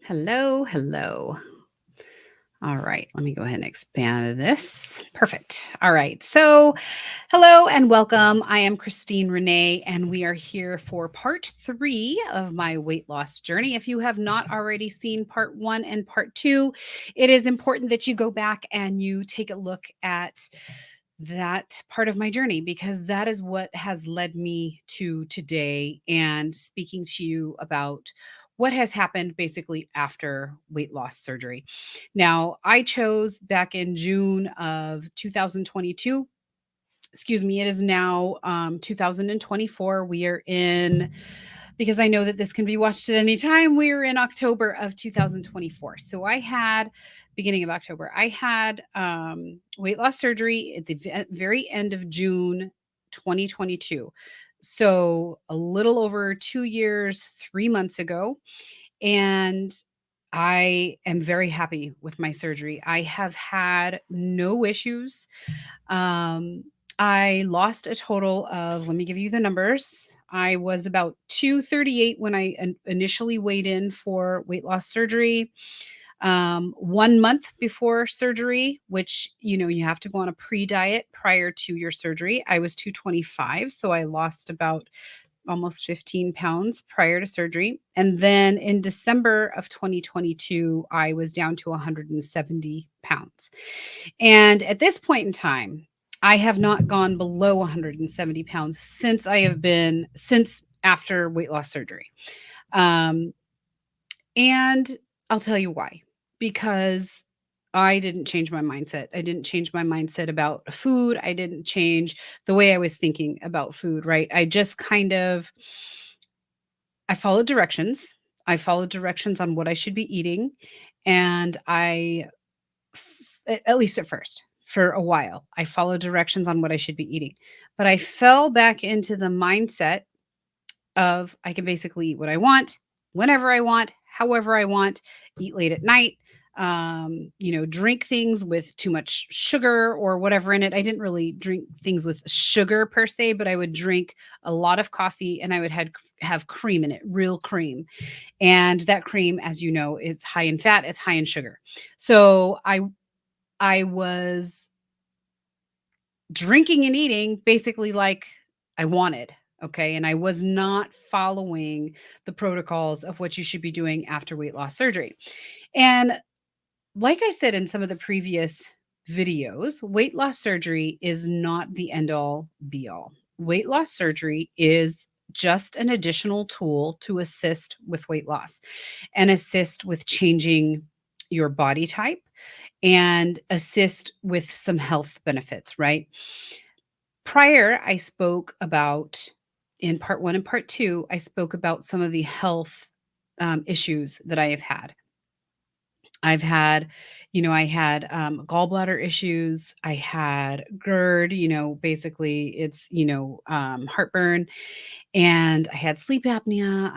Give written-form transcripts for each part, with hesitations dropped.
Hello, hello. All right, let me go ahead and expand this. Perfect. All right. So, hello and welcome. I am Christine Renee, and we are here for part three of my weight loss journey. If you have not already seen part one and part two, it is important that you go back and you take a look at that part of my journey because that is what has led me to today and speaking to you about what has happened basically after weight loss surgery. Now, I chose back in June of 2022. Excuse me, it is now 2024. We are in, because I know that this can be watched at any time, we are in October of 2024. So I had, beginning of October, I had weight loss surgery at the very end of June 2022. So a little over 2 years, 3 months ago. And I am very happy with my surgery. I have had no issues. Um, I lost a total of, let me give you the numbers. I was about 238 when I initially weighed in for weight loss surgery. 1 month before surgery, which, you have to go on a pre diet prior to your surgery, I was 225. So I lost about almost 15 pounds prior to surgery. And then in December of 2022, I was down to 170 pounds. And at this point in time, I have not gone below 170 pounds since after weight loss surgery. Um, and I'll tell you why. Because I didn't change my mindset. I didn't change my mindset about food. I didn't change the way I was thinking about food, right? I followed directions. I followed directions on what I should be eating. And at least at first, for a while, I followed directions on what I should be eating. But I fell back into the mindset of I can basically eat what I want, whenever I want, however I want, eat late at night, drink things with too much sugar or whatever in it. I didn't really drink things with sugar per se, but I would drink a lot of coffee and I would have cream in it, real cream. And that cream, as you know, is high in fat, it's high in sugar. So I was drinking and eating basically like I wanted. Okay. And I was not following the protocols of what you should be doing after weight loss surgery. And like I said in some of the previous videos, weight loss surgery is not the end all be all. Weight loss surgery is just an additional tool to assist with weight loss and assist with changing your body type and assist with some health benefits, right? Prior, I spoke about in part one and part two, I spoke about some of the health issues that I have had. I had gallbladder issues. I had GERD, basically it's, heartburn, and I had sleep apnea.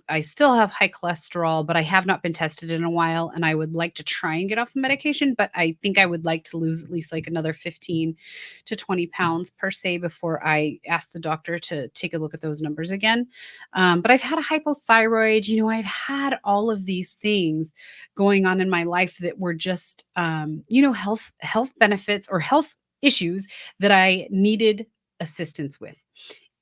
I still have high cholesterol, but I have not been tested in a while. And I would like to try and get off the medication, but I think I would like to lose at least like another 15 to 20 pounds per se before I ask the doctor to take a look at those numbers again. But I've had a hypothyroid, I've had all of these things going on in my life that were just, health benefits or health issues that I needed assistance with.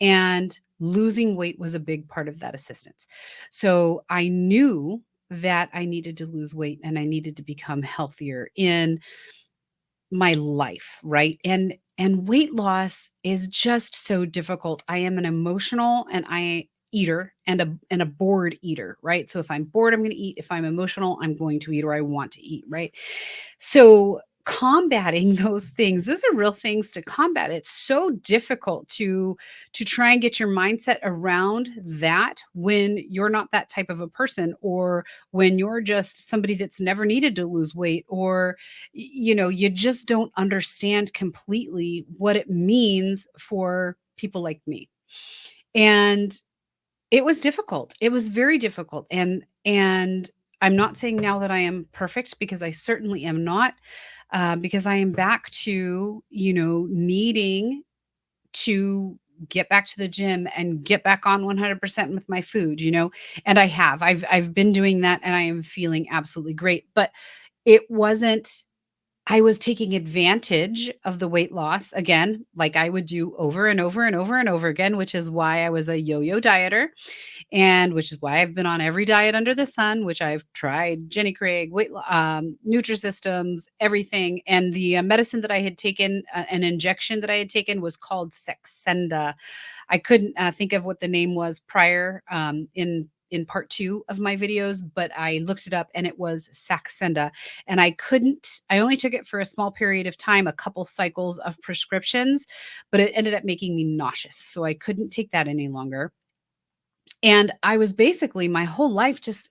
And losing weight was a big part of that assistance. So I knew that I needed to lose weight and I needed to become healthier in my life, right? And weight loss is just so difficult. I am an emotional and I eater and a bored eater, right? So if I'm bored, I'm going to eat. If I'm emotional, I'm going to eat or I want to eat, right? So combating those things, those are real things to combat. It's so difficult to try and get your mindset around that when you're not that type of a person, or when you're just somebody that's never needed to lose weight, or you just don't understand completely what it means for people like me. And it was difficult. It was very difficult. And I'm not saying now that I am perfect, because I certainly am not, because I am back to, needing to get back to the gym and get back on 100% with my food, And I have. I've been doing that and I am feeling absolutely great. But it wasn't I was taking advantage of the weight loss again, like I would do over and over and over and over again, which is why I was a yo-yo dieter. And which is why I've been on every diet under the sun, which I've tried Jenny Craig, Nutrisystems, everything. And the medicine that I had taken, an injection that I had taken was called Saxenda. I couldn't think of what the name was prior in part two of my videos, but I looked it up and it was Saxenda. And I only took it for a small period of time, a couple cycles of prescriptions, but it ended up making me nauseous. So I couldn't take that any longer. And I was basically my whole life just,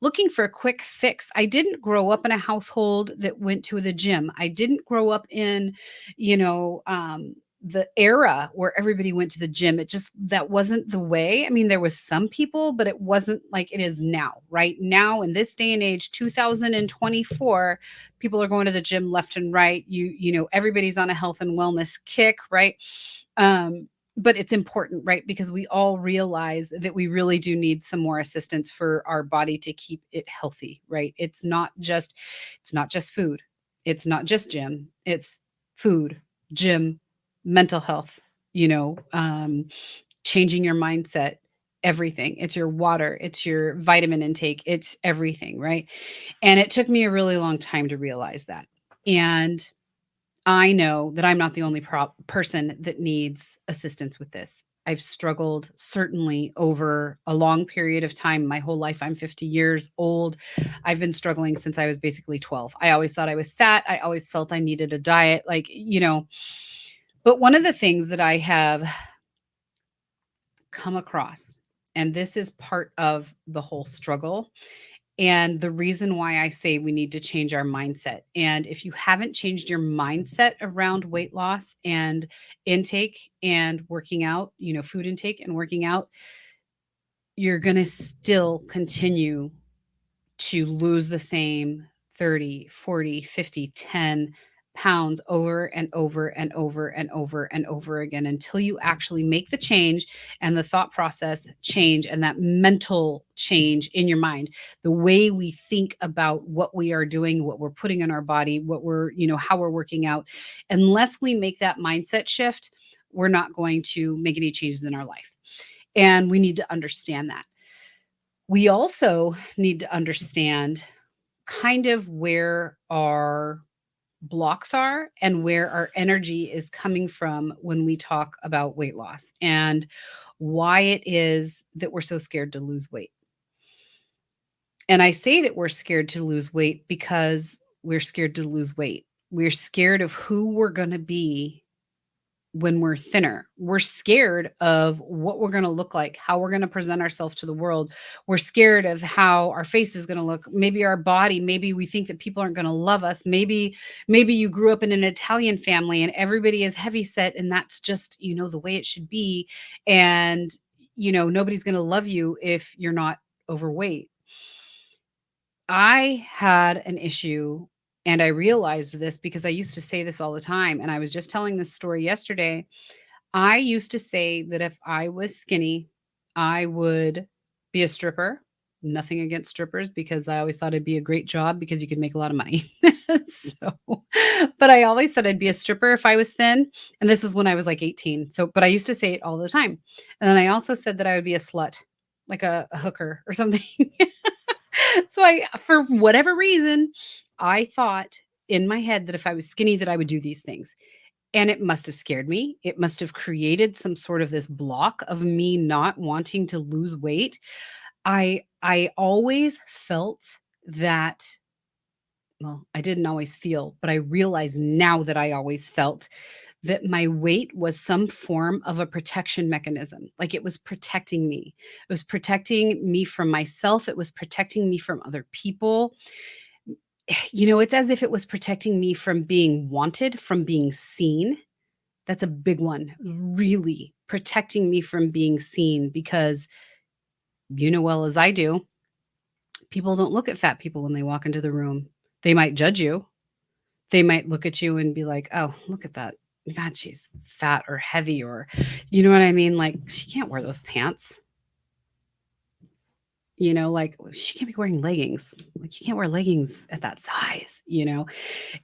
looking for a quick fix. I didn't grow up in a household that went to the gym. I didn't grow up in, you know, um, the era where everybody went to the gym. That wasn't the way. I mean, there was some people, but it wasn't like it is now, right? Now, in this day and age, 2024, people are going to the gym left and right. Everybody's on a health and wellness kick, right? But it's important, right? Because we all realize that we really do need some more assistance for our body to keep it healthy, right? It's not just food. It's not just gym. It's food, gym, mental health, you know, um, changing your mindset, everything. It's your water, it's your vitamin intake, it's everything, right? And it took me a really long time to realize that. And I know that I'm not the only person that needs assistance with this. I've struggled certainly over a long period of time. My whole life, I'm 50 years old. I've been struggling since I was basically 12. I always thought I was fat. I always felt I needed a diet, But one of the things that I have come across, and this is part of the whole struggle, and the reason why I say we need to change our mindset. And if you haven't changed your mindset around weight loss and intake and working out, food intake and working out, you're going to still continue to lose the same 30, 40, 50, 10 pounds over and over and over and over and over again until you actually make the change and the thought process change and that mental change in your mind. The way we think about what we are doing, what we're putting in our body, how we're working out. Unless we make that mindset shift, we're not going to make any changes in our life. And we need to understand that. We also need to understand kind of where our blocks are and where our energy is coming from when we talk about weight loss and why it is that we're so scared to lose weight. And I say that we're scared to lose weight because we're scared to lose weight. We're scared of who we're going to be when we're thinner. We're scared of what we're going to look like, how we're going to present ourselves to the world. We're scared of how our face is going to look, maybe our body, maybe we think that people aren't going to love us. Maybe you grew up in an Italian family and everybody is heavy set and that's just, the way it should be, and nobody's going to love you if you're not overweight. I had an issue and I realized this because I used to say this all the time, and I was just telling this story yesterday. I used to say that if I was skinny, I would be a stripper. Nothing against strippers because I always thought it'd be a great job because you could make a lot of money. But I always said I'd be a stripper if I was thin. And this is when I was like 18. But I used to say it all the time. And then I also said that I would be a slut, like a hooker or something. For whatever reason, I thought in my head that if I was skinny, that I would do these things. And it must have scared me. It must have created some sort of this block of me not wanting to lose weight. I always felt that, well, I didn't always feel, but I realize now that I always felt that my weight was some form of a protection mechanism. Like it was protecting me. It was protecting me from myself. It was protecting me from other people. It's as if it was protecting me from being wanted, from being seen. That's a big one. Really protecting me from being seen because well as I do, people don't look at fat people when they walk into the room. They might judge you. They might look at you and be like, "Oh, look at that. God, she's fat or heavy or you know what I mean? Like, she can't wear those pants. Like she can't be wearing leggings. Like you can't wear leggings at that size.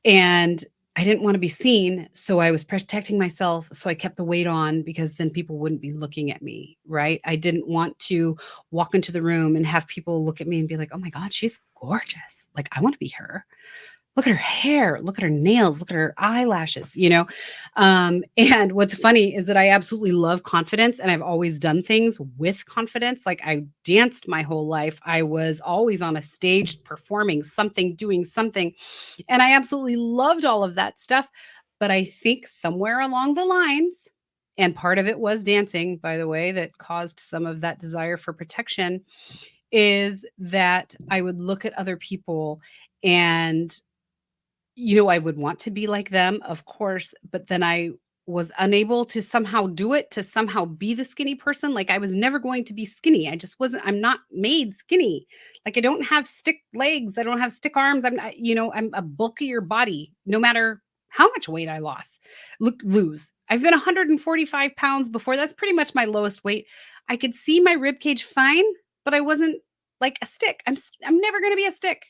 And I didn't want to be seen, so I was protecting myself, so I kept the weight on because then people wouldn't be looking at me, right? I didn't want to walk into the room and have people look at me and be like, "Oh my god, she's gorgeous. Like I want to be her. Look at her hair, look at her nails, look at her eyelashes." And what's funny is that I absolutely love confidence and I've always done things with confidence. Like I danced my whole life. I was always on a stage performing something, doing something, and I absolutely loved all of that stuff. But I think somewhere along the lines, and part of it was dancing, by the way, that caused some of that desire for protection, is that I would look at other people and I would want to be like them, of course, but then I was unable to somehow do it, to somehow be the skinny person. Like I was never going to be skinny. I just wasn't, I'm not made skinny. Like I don't have stick legs. I don't have stick arms. I'm not, I'm a bulkier body, no matter how much weight I lost, lose. I've been 145 pounds before. That's pretty much my lowest weight. I could see my rib cage fine, but I wasn't like a stick. I'm never going to be a stick.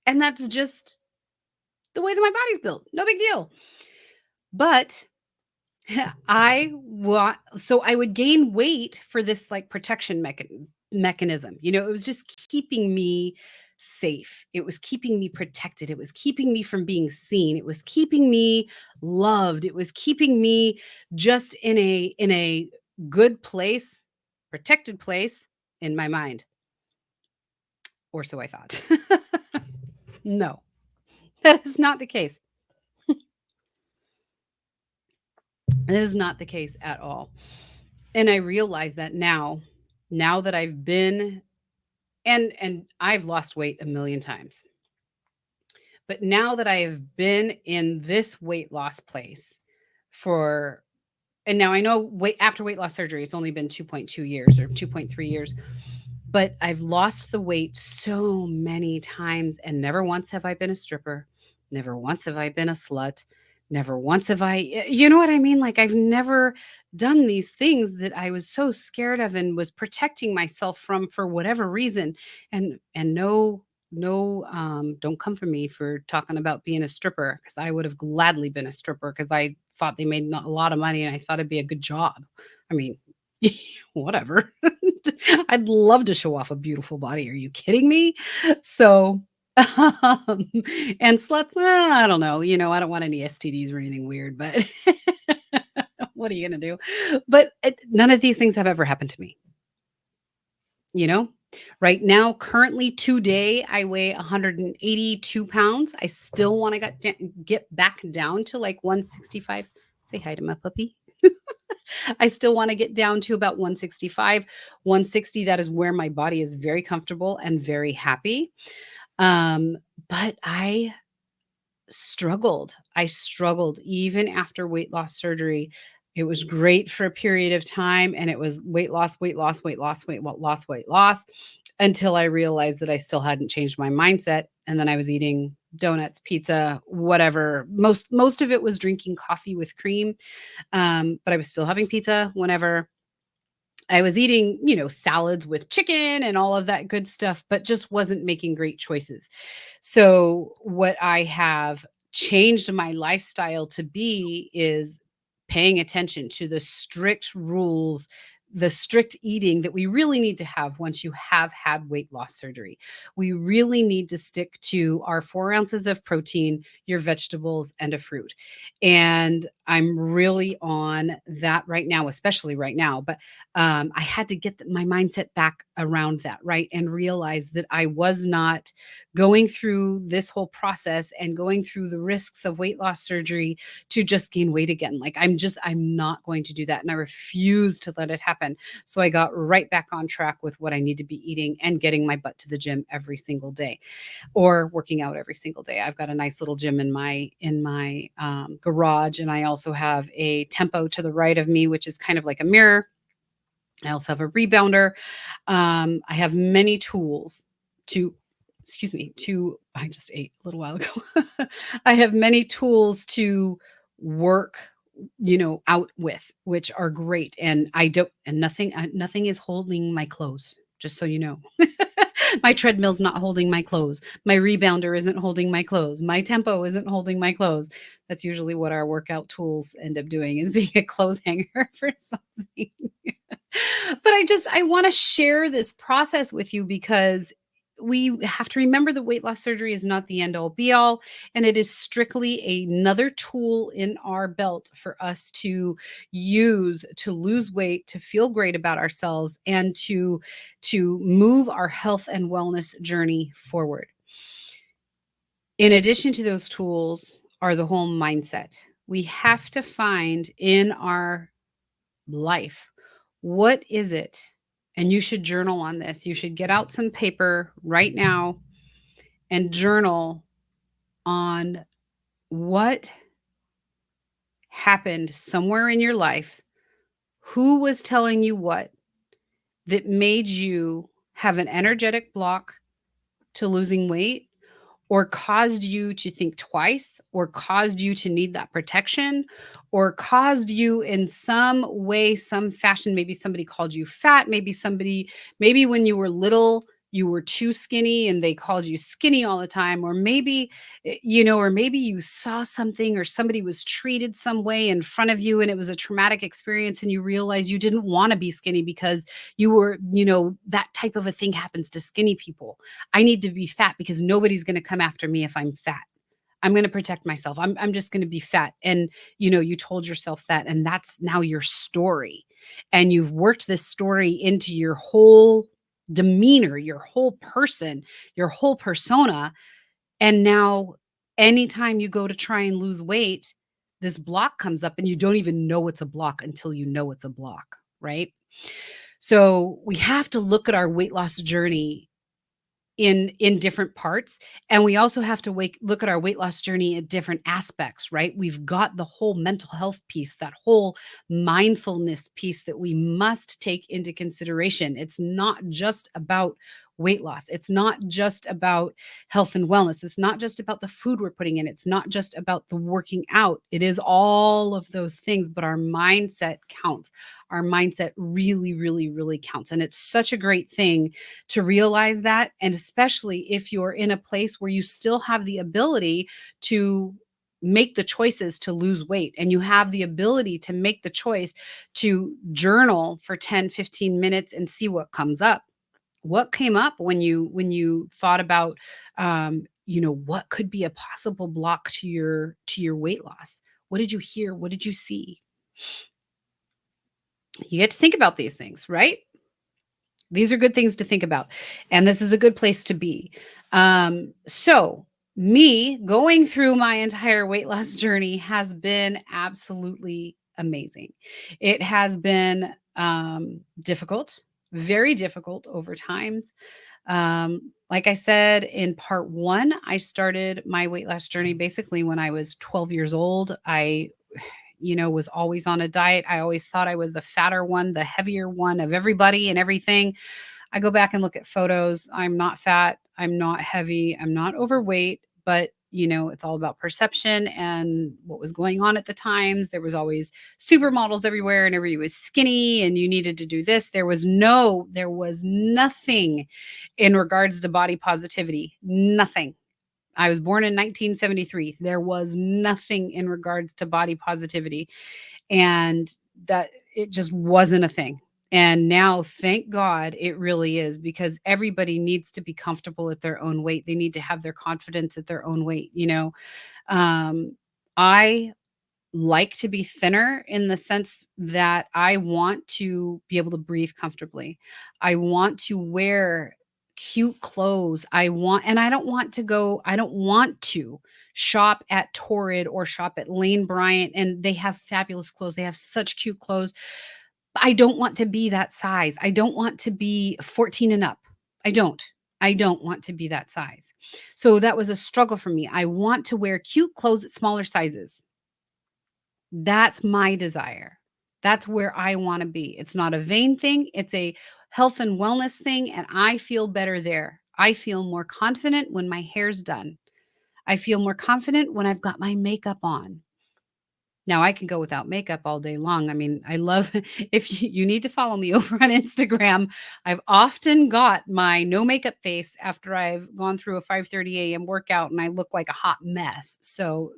And that's just the way that my body's built. No big deal. But I would gain weight for this like protection mechanism. It was just keeping me safe. It was keeping me protected. It was keeping me from being seen. It was keeping me loved. It was keeping me just in a good place, protected place in my mind, or so I thought. No, that is not the case. It is not the case at all. And I realize that now that I've been and I've lost weight a million times. But now that I have been in this weight loss place for and now I know after weight loss surgery it's only been 2.2 years or 2.3 years, but I've lost the weight so many times and never once have I been a stripper. Never once have I been a slut. Never once have you know what I mean? Like I've never done these things that I was so scared of and was protecting myself from for whatever reason. And no, don't come for me for talking about being a stripper because I would have gladly been a stripper because I thought they made a lot of money and I thought it'd be a good job. I mean, whatever. I'd love to show off a beautiful body. Are you kidding me? So, um, and sluts, I don't know. I don't want any STDs or anything weird, but what are you going to do? But none of these things have ever happened to me. You know, right now, currently today, I weigh 182 pounds. I still want to get back down to like 165. Say hi to my puppy. I still want to get down to about 165, 160. That is where my body is very comfortable and very happy. Um, but I struggled. I struggled even after weight loss surgery. It was great for a period of time and it was weight loss, weight loss, weight loss, weight loss until I realized that I still hadn't changed my mindset and then I was eating donuts, pizza, whatever. Most of it was drinking coffee with cream. But I was still having pizza whenever I was eating, salads with chicken and all of that good stuff, but just wasn't making great choices. So, what I have changed my lifestyle to be is paying attention to the strict rules, the strict eating that we really need to have once you have had weight loss surgery. We really need to stick to our 4 ounces of protein, your vegetables, and a fruit. And I'm really on that right now, especially right now. But I had to get my mindset back around that, right? And realize that I was not going through this whole process and going through the risks of weight loss surgery to just gain weight again. Like I'm not going to do that. And I refuse to let it happen. So I got right back on track with what I need to be eating and getting my butt to the gym every single day or working out every single day. I've got a nice little gym in my garage, and I also have a tempo to the right of me, which is kind of like a mirror. I also have a rebounder. I have many tools to, excuse me, I just ate a little while ago. I have many tools to work out with, which are great. And I don't, and nothing is holding my clothes, just so you know. My treadmill's not holding my clothes. My rebounder isn't holding my clothes. My tempo isn't holding my clothes. That's usually what our workout tools end up doing, is being a clothes hanger for something. But I want to share this process with you because we have to remember that weight loss surgery is not the end all be all, and it is strictly another tool in our belt for us to use to lose weight, to feel great about ourselves, and to move our health and wellness journey forward. In addition to those tools are the whole mindset. We have to find in our life, what is it? And you should journal on this. You should get out some paper right now and journal on what happened somewhere in your life, who was telling you what, that made you have an energetic block to losing weight, or caused you to think twice, or caused you to need that protection, or caused you in some way, some fashion. Maybe somebody called you fat. Maybe when you were little, you were too skinny and they called you skinny all the time. Or maybe, or maybe you saw something or somebody was treated some way in front of you and it was a traumatic experience and you realized you didn't want to be skinny because you were, that type of a thing happens to skinny people. I need to be fat because nobody's going to come after me if I'm fat. I'm going to protect myself. I'm just going to be fat. And, you told yourself that. And that's now your story. And you've worked this story into your whole demeanor, your whole person, your whole persona. And now, anytime you go to try and lose weight, this block comes up and you don't even know it's a block until you know it's a block. Right. So we have to look at our weight loss journey in different parts, and we also have to look at our weight loss journey at different aspects. Right, we've got the whole mental health piece, that whole mindfulness piece that we must take into consideration. It's not just about weight loss, it's not just about health and wellness, it's not just about the food we're putting in, it's not just about the working out. It is all of those things, but our mindset counts. Our mindset really, really, really counts, and it's such a great thing to realize that. And especially if you're in a place where you still have the ability to make the choices to lose weight, and you have the ability to make the choice to journal for 10, 15 minutes and see what comes up. What came up when you thought about what could be a possible block to your weight loss? What did you hear? What did you see? You get to think about these things, right? These are good things to think about. And this is a good place to be. So, me going through my entire weight loss journey has been absolutely amazing. It has been difficult, very difficult over times. Like I said in part one, I started my weight loss journey basically when I was 12 years old. I was always on a diet. I always thought I was the fatter one, the heavier one of everybody and everything. I go back and look at photos. I'm not fat. I'm not heavy. I'm not overweight, but it's all about perception and what was going on at the times. There was always supermodels everywhere and everybody was skinny and you needed to do this. There was nothing in regards to body positivity. Nothing. I was born in 1973. There was nothing in regards to body positivity, and that it just wasn't a thing. And now, thank God, it really is, because everybody needs to be comfortable at their own weight. They need to have their confidence at their own weight. I like to be thinner in the sense that I want to be able to breathe comfortably. I want to wear cute clothes. I don't want to shop at Torrid or shop at Lane Bryant, and they have fabulous clothes. They have such cute clothes. But I don't want to be that size. I don't want to be 14 and up. I don't. I don't want to be that size. So that was a struggle for me. I want to wear cute clothes at smaller sizes. That's my desire. That's where I want to be. It's not a vain thing, it's a health and wellness thing, and I feel better there. I feel more confident when my hair's done. I feel more confident when I've got my makeup on. Now I can go without makeup all day long. I mean, I love if you need to follow me over on Instagram, I've often got my no makeup face after I've gone through a 5:30 a.m. workout and I look like a hot mess. So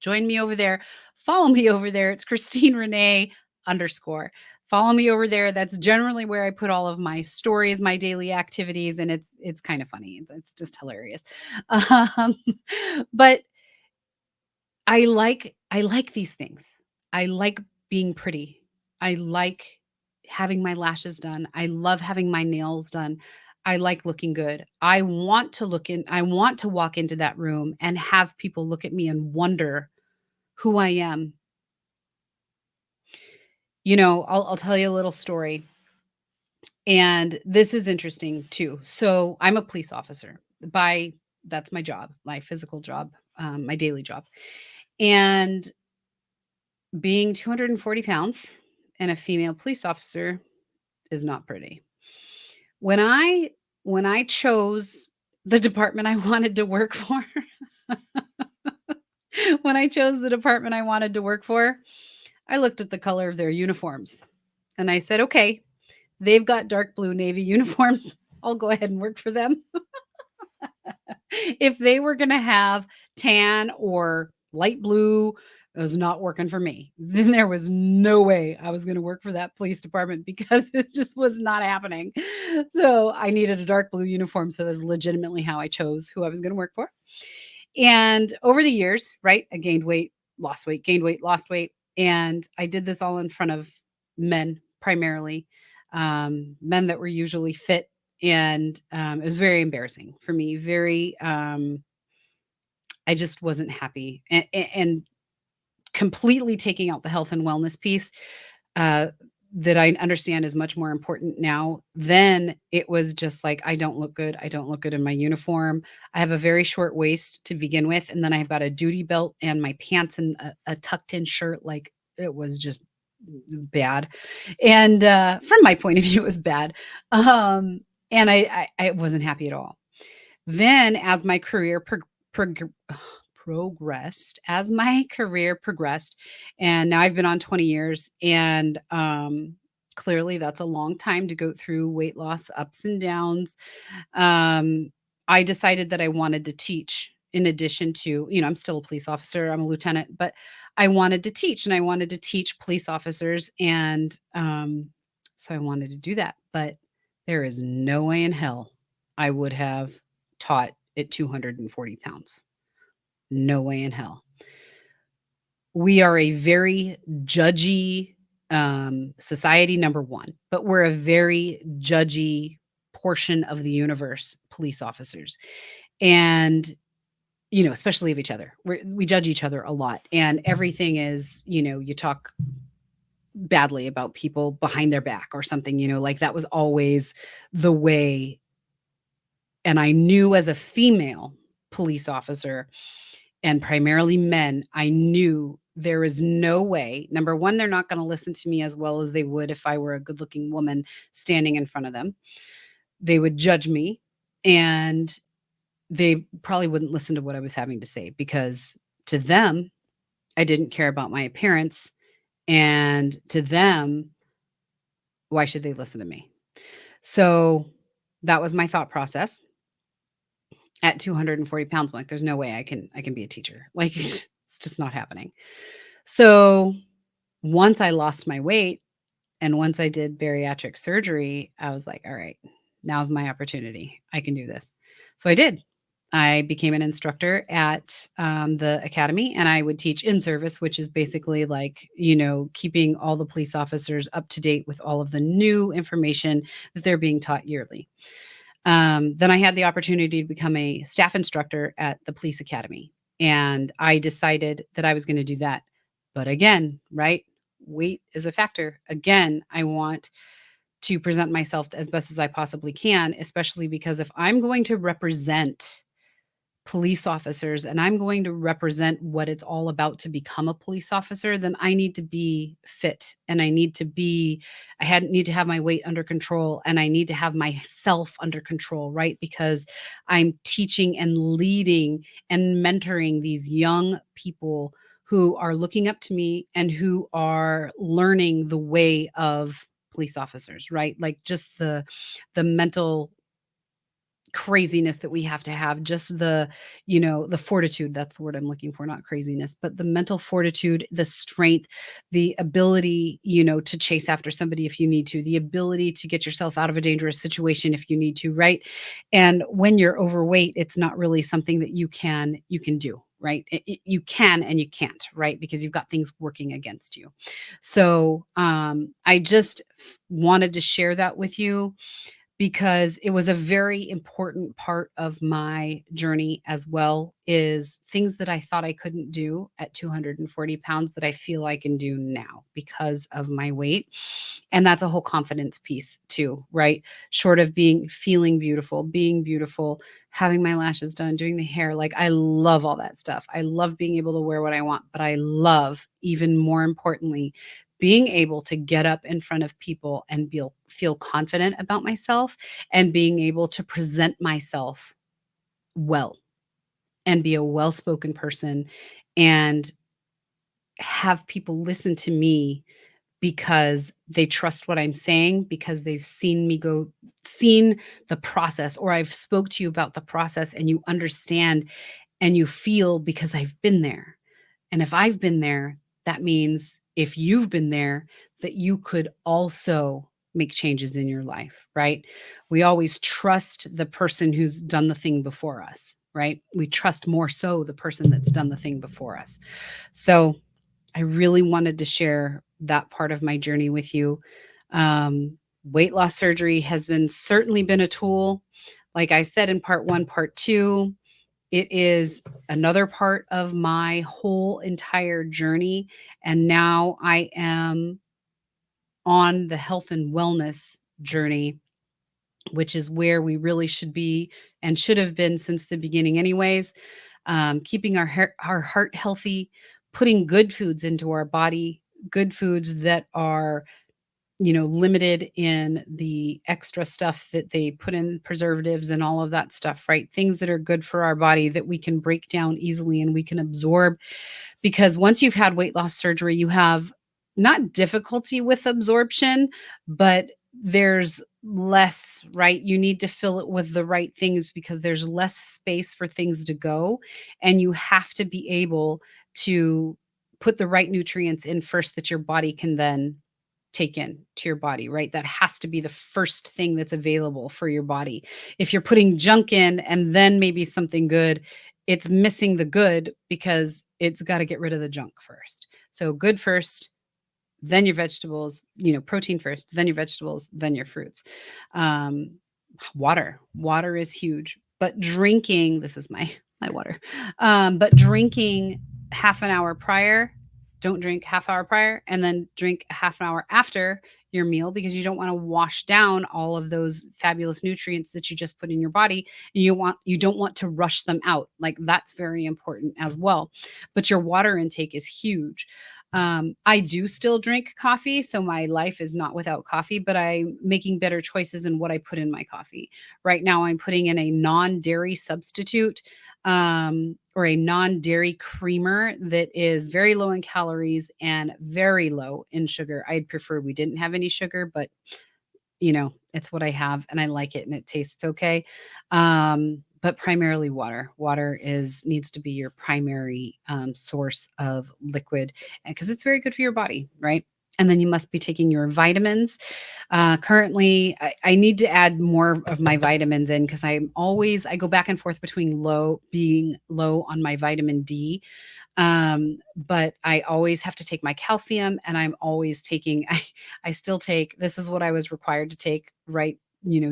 join me over there. Follow me over there. It's Christine Renee underscore. Follow me over there. That's generally where I put all of my stories, my daily activities, and it's kind of funny. It's just hilarious. Um, but I like these things. I like being pretty. I like having my lashes done. I love having my nails done. I like looking good. I want to walk into that room and have people look at me and wonder who I am. I'll tell you a little story. And this is interesting too. So I'm a police officer. By That's my job, my physical job, my daily job. And being 240 pounds and a female police officer is not pretty. When I when I chose the department I wanted to work for, when I chose the department I wanted to work for, I looked at the color of their uniforms and I said, "Okay, they've got dark blue navy uniforms. I'll go ahead and work for them." If they were gonna have tan or light blue, it was not working for me. Then there was no way I was gonna work for that police department because it just was not happening. So I needed a dark blue uniform. So that's legitimately how I chose who I was gonna work for. And over the years, right, I gained weight, lost weight, gained weight, lost weight. And I did this all in front of men primarily, men that were usually fit. And it was very embarrassing for me. I just wasn't happy. And completely taking out the health and wellness piece, uh, that I understand is much more important now. Then it was just like, I don't look good. I don't look good in my uniform. I have a very short waist to begin with. And then I've got a duty belt and my pants and a tucked in shirt. Like it was just bad. And from my point of view, it was bad. And I wasn't happy at all. Then as my career progressed, as my career progressed, and now I've been on 20 years, and clearly that's a long time to go through weight loss ups and downs. Um, I decided that I wanted to teach in addition to, I'm still a police officer, I'm a lieutenant, but I wanted to teach and I wanted to teach police officers. And so I wanted to do that. But there is no way in hell I would have taught at 240 pounds. No way in hell. We are a very judgy society, number one, but we're a very judgy portion of the universe, police officers. And, especially of each other. We judge each other a lot. And everything is, you talk badly about people behind their back or something, like that was always the way. And I knew as a female police officer, and primarily men, I knew there is no way. Number one, they're not going to listen to me as well as they would if I were a good looking woman standing in front of them. They would judge me and they probably wouldn't listen to what I was having to say because to them, I didn't care about my appearance. And to them, why should they listen to me? So that was my thought process. At 240 pounds, I'm like, there's no way I can be a teacher. Like, it's just not happening. So once I lost my weight and once I did bariatric surgery, I was like, all right, now's my opportunity. I can do this. So I did. I became an instructor at the academy and I would teach in service, which is basically like, keeping all the police officers up to date with all of the new information that they're being taught yearly. Then I had the opportunity to become a staff instructor at the police academy. And I decided that I was going to do that. But again, right? Weight is a factor. Again, I want to present myself as best as I possibly can, especially because if I'm going to represent police officers and I'm going to represent what it's all about to become a police officer, then I need to be fit and need to have my weight under control and I need to have myself under control, right? Because I'm teaching and leading and mentoring these young people who are looking up to me and who are learning the way of police officers, right? Like just the mental craziness that we have, just the fortitude, that's the word I'm looking for, not craziness, but the mental fortitude, the strength, the ability, to chase after somebody if you need to, the ability to get yourself out of a dangerous situation if you need to, right? And when you're overweight, it's not really something that you can do, right? You can and you can't, right? Because you've got things working against you. So I just wanted to share that with you because it was a very important part of my journey as well, is things that I thought I couldn't do at 240 pounds that I feel I can do now because of my weight. And that's a whole confidence piece too, right? Short of being beautiful, having my lashes done, doing the hair. Like I love all that stuff. I love being able to wear what I want, but I love, even more importantly, being able to get up in front of people and feel confident about myself, and being able to present myself well and be a well-spoken person and have people listen to me because they trust what I'm saying, because they've seen the process, or I've spoke to you about the process and you understand and you feel because I've been there. And if I've been there, that means if you've been there, that you could also make changes in your life, right? We always trust the person who's done the thing before us, right? We trust more so the person that's done the thing before us. So I really wanted to share that part of my journey with you. Weight loss surgery has certainly been a tool. Like I said in part one, part two, it is another part of my whole entire journey. And now I am on the health and wellness journey, which is where we really should be and should have been since the beginning, anyways. Keeping our heart healthy, putting good foods into our body, good foods that are limited in the extra stuff that they put in, preservatives and all of that stuff, right? Things that are good for our body that we can break down easily and we can absorb. Because once you've had weight loss surgery, you have not difficulty with absorption, but there's less, right? You need to fill it with the right things because there's less space for things to go. And you have to be able to put the right nutrients in first that your body can then take in to your body, right? That has to be the first thing that's available for your body. If you're putting junk in and then maybe something good, it's missing the good because it's got to get rid of the junk first. So good first, then your vegetables, protein first, then your vegetables, then your fruits. Um, water is huge, but drinking, this is my water. But drinking half an hour prior, don't drink half hour prior, and then drink a half an hour after your meal, because you don't want to wash down all of those fabulous nutrients that you just put in your body, and you don't want to rush them out. Like that's very important as well. But your water intake is huge. I do still drink coffee, so my life is not without coffee, but I'm making better choices in what I put in my coffee. Right now, I'm putting in a non-dairy substitute, or a non-dairy creamer that is very low in calories and very low in sugar. I'd prefer we didn't have any sugar, but it's what I have and I like it and it tastes okay. But primarily water. Water needs to be your primary source of liquid, because it's very good for your body, right? And then you must be taking your vitamins. Currently, I need to add more of my vitamins in because I go back and forth between being low on my vitamin D. But I always have to take my calcium, and I'm always taking, I still take, this is what I was required to take, right,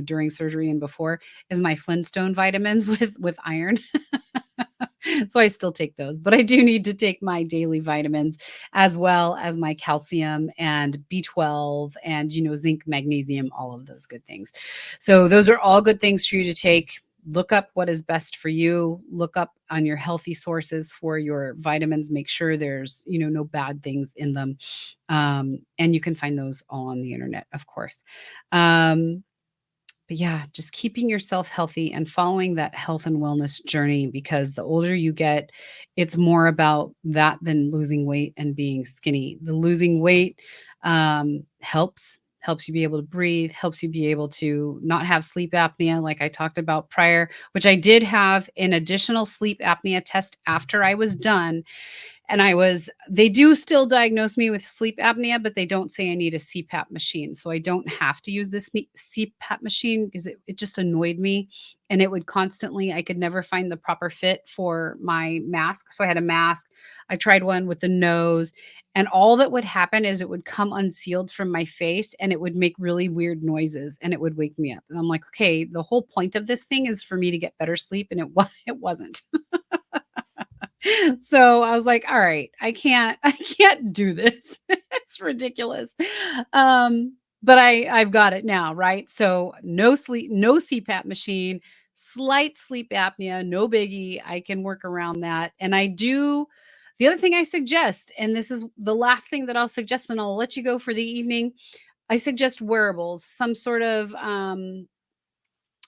during surgery and before, is my Flintstone vitamins with iron. So I still take those, but I do need to take my daily vitamins as well as my calcium and B12 and, zinc, magnesium, all of those good things. So those are all good things for you to take. Look up what is best for you. Look up on your healthy sources for your vitamins. Make sure there's, no bad things in them. And you can find those all on the internet, of course. Um, But yeah, just keeping yourself healthy and following that health and wellness journey, because the older you get, it's more about that than losing weight and being skinny. The losing weight helps you be able to breathe, helps you be able to not have sleep apnea, like I talked about prior, which I did have an additional sleep apnea test after I was done. And they do still diagnose me with sleep apnea, but they don't say I need a CPAP machine. So I don't have to use this CPAP machine because it just annoyed me. And it would constantly, I could never find the proper fit for my mask. So I had a mask. I tried one with the nose. And all that would happen is it would come unsealed from my face and it would make really weird noises and it would wake me up. And I'm like, okay, the whole point of this thing is for me to get better sleep. And it wasn't. So I was like, all right, I can't do this. It's ridiculous. But I've got it now, right? So no sleep, no CPAP machine, slight sleep apnea, no biggie. I can work around that. And I do the other thing I suggest, and this is the last thing that I'll suggest, and I'll let you go for the evening. I suggest wearables, some sort of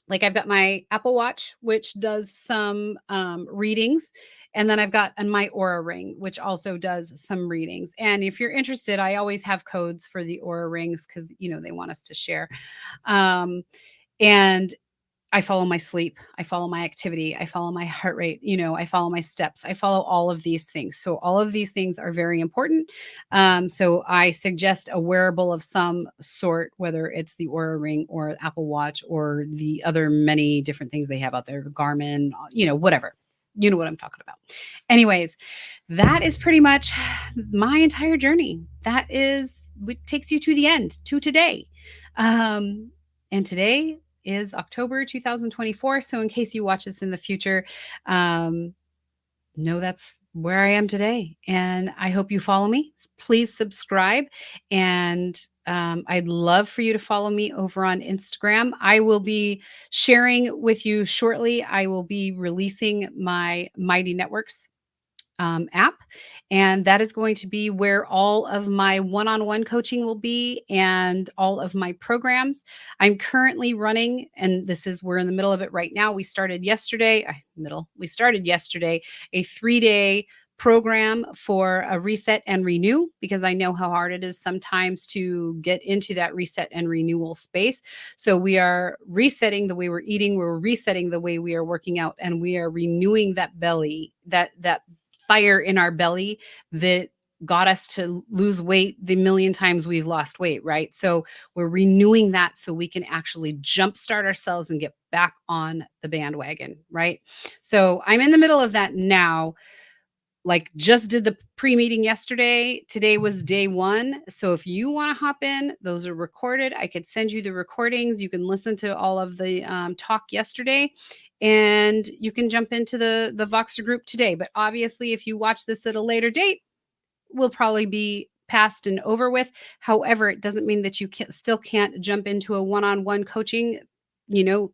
like I've got my Apple Watch, which does some readings. And then I've got my Aura Ring, which also does some readings. And if you're interested, I always have codes for the Aura Rings because, they want us to share. Um, and I follow my sleep, I follow my activity, I follow my heart rate, I follow my steps, I follow all of these things. So all of these things are very important. So I suggest a wearable of some sort, whether it's the Aura Ring or Apple Watch or the other many different things they have out there, Garmin, whatever. You know what I'm talking about. Anyways, that is pretty much my entire journey. That is what takes you to the end, to today. And today is October 2024. So, in case you watch this in the future, um, know that's where I am today. And I hope you follow me. Please subscribe. And I'd love for you to follow me over on Instagram. I will be sharing with you shortly. I will be releasing my Mighty Networks app. And that is going to be where all of my one on one coaching will be and all of my programs. I'm currently running, and we're in the middle of it right now. We started yesterday, a 3-day program for a reset and renew, because I know how hard it is sometimes to get into that reset and renewal space. So we are resetting the way we're eating, we're resetting the way we are working out, and we are renewing that belly, that fire in our belly that got us to lose weight the million times we've lost weight, right? So we're renewing that so we can actually jumpstart ourselves and get back on the bandwagon, right? So I'm in the middle of that now. Like, just did the pre-meeting yesterday. Today was day 1. So if you want to hop in, those are recorded. I could send you the recordings. You can listen to all of the talk yesterday, and you can jump into the Voxer group today. But obviously, if you watch this at a later date, will probably be past and over with. However, it doesn't mean that you still can't jump into a one-on-one coaching,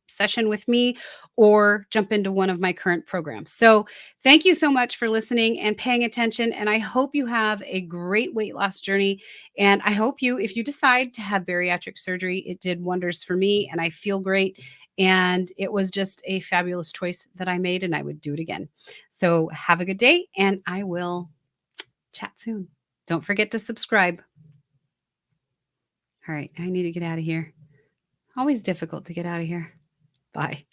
session with me, or jump into one of my current programs. So thank you so much for listening and paying attention. And I hope you have a great weight loss journey. And I hope if you decide to have bariatric surgery, it did wonders for me and I feel great. And it was just a fabulous choice that I made, and I would do it again. So have a good day, and I will chat soon. Don't forget to subscribe. All right, I need to get out of here. Always difficult to get out of here. Bye.